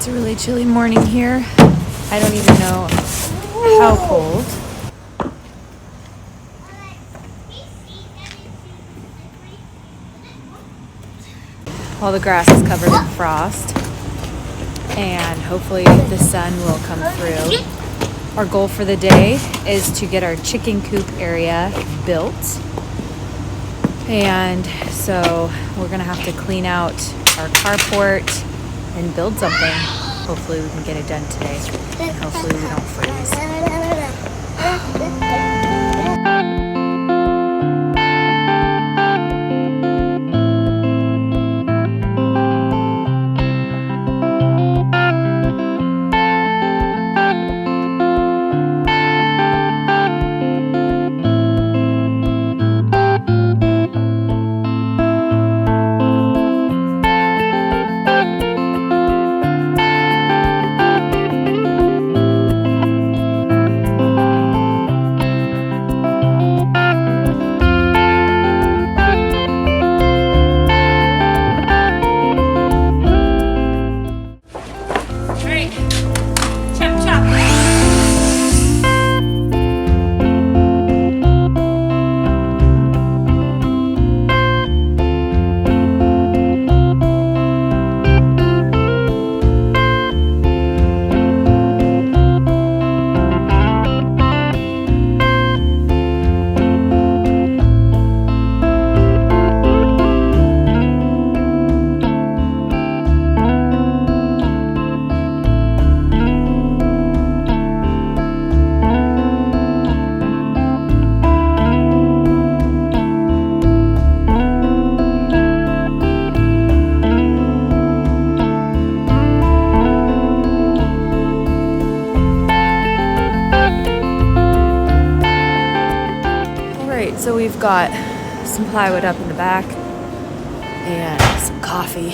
It's a really chilly morning here. I don't even know how cold. All the grass is covered in frost, and hopefully the sun will come through. Our goal for the day is to get our chicken coop area built, and so we're gonna have to clean out our carport and build something. Hopefully we can get it done today, and hopefully we don't freeze. So we've got some plywood up in the back and some coffee.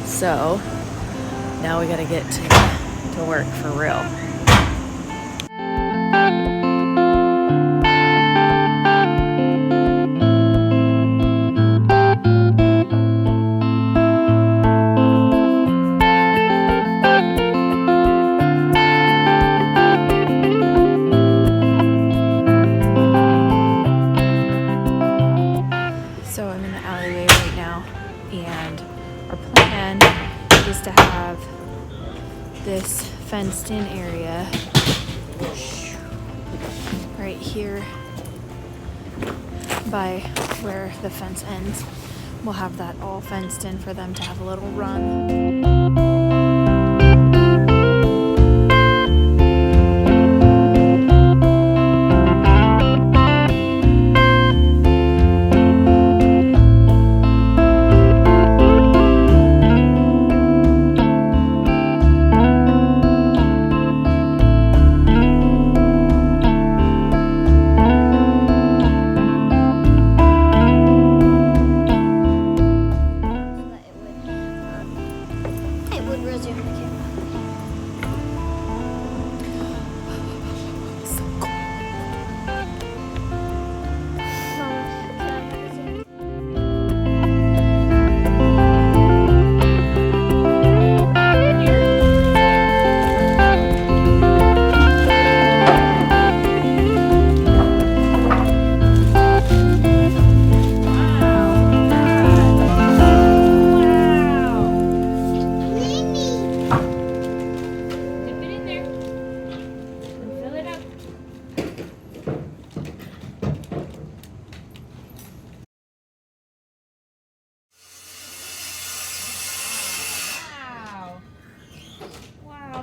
So now we gotta get to work for real. So I'm in the alleyway right now, and our plan is to have this fenced in area right here by where the fence ends. We'll have that all fenced in for them to have a little run.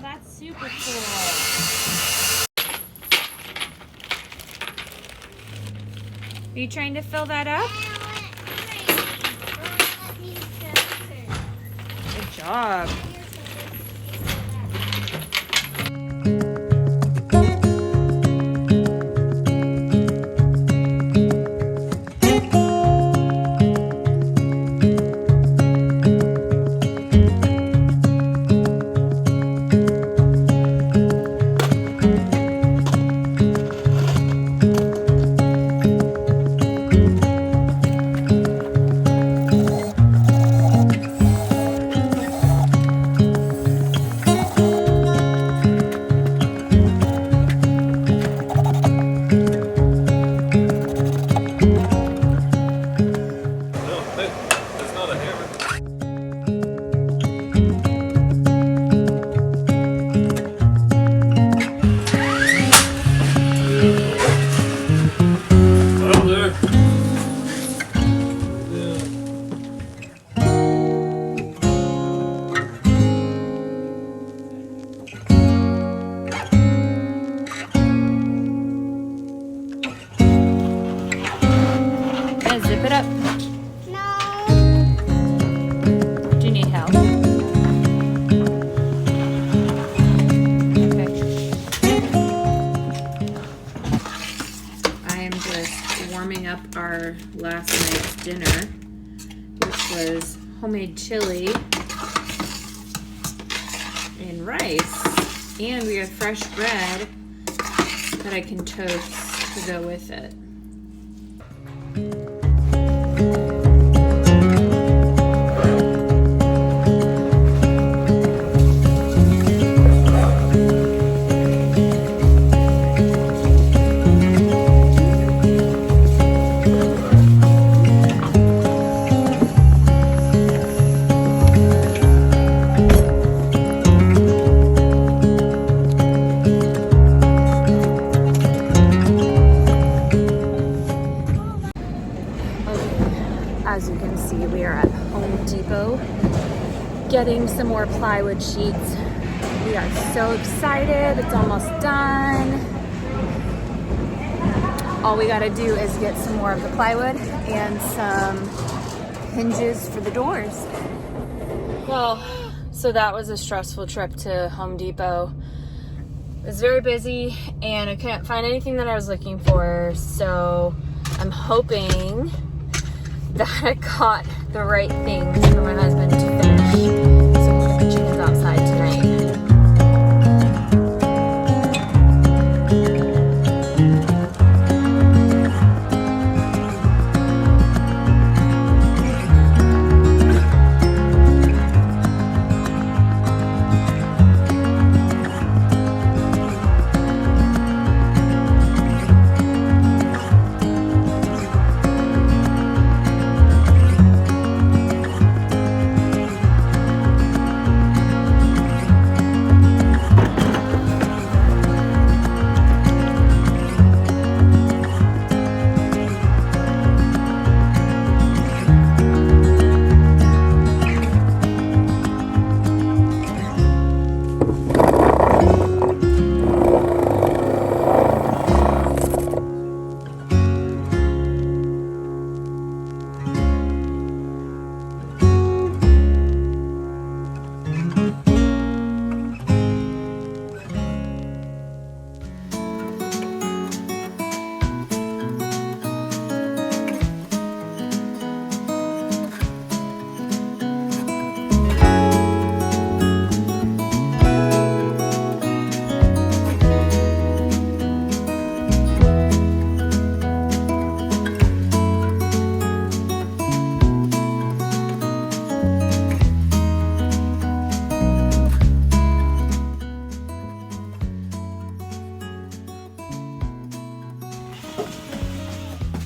That's super cool. Are you trying to fill that up? Good job. Zip it up. No. Do you need help? Okay. I am just warming up our last night's dinner, which was homemade chili and rice. And we have fresh bread that I can toast to go with it. As you can see, we are at Home Depot getting some more plywood sheets. We are so excited. It's almost done. All we gotta do is get some more of the plywood and some hinges for the doors. Well, so that was a stressful trip to Home Depot. It was very busy and I couldn't find anything that I was looking for, so I'm hoping that I got the right things for my husband to finish. So we'll get the chickens outside tonight.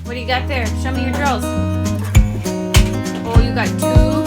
What do you got there? Show me your drills. Oh, you got two